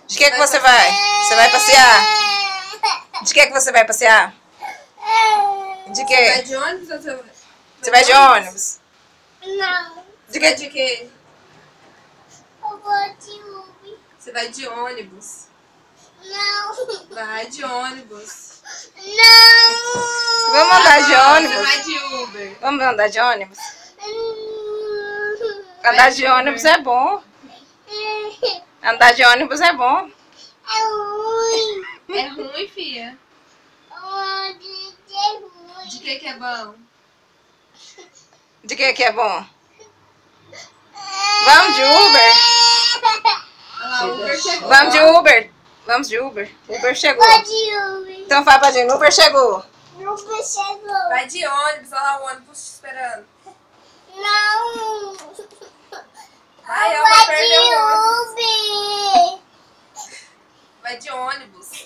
De que você vai? Você vai passear? De que você vai passear? De Você vai que? de ônibus ou Você vai de ônibus? Não. De que? De quê? Eu vou de Uber. Você vai de ônibus. Não. Vai de ônibus. Não. Vamos andar de Você ônibus? vai de Uber. Vamos andar de ônibus? Andar de ônibus é bom. Andar de ônibus é bom. É ruim. É ruim, filha? É ruim. De que é bom? De que é bom? Vamos de Uber? Olha lá, o Uber chegou. Vamos de Uber? Vamos de Uber? Uber chegou. Vou de Uber. Então fala pra gente, Uber chegou. Uber chegou. Vai de ônibus, olha lá o ônibus te esperando. Não. Vai, ela Vou vai perder o ônibus. de Uber. Vai de ônibus.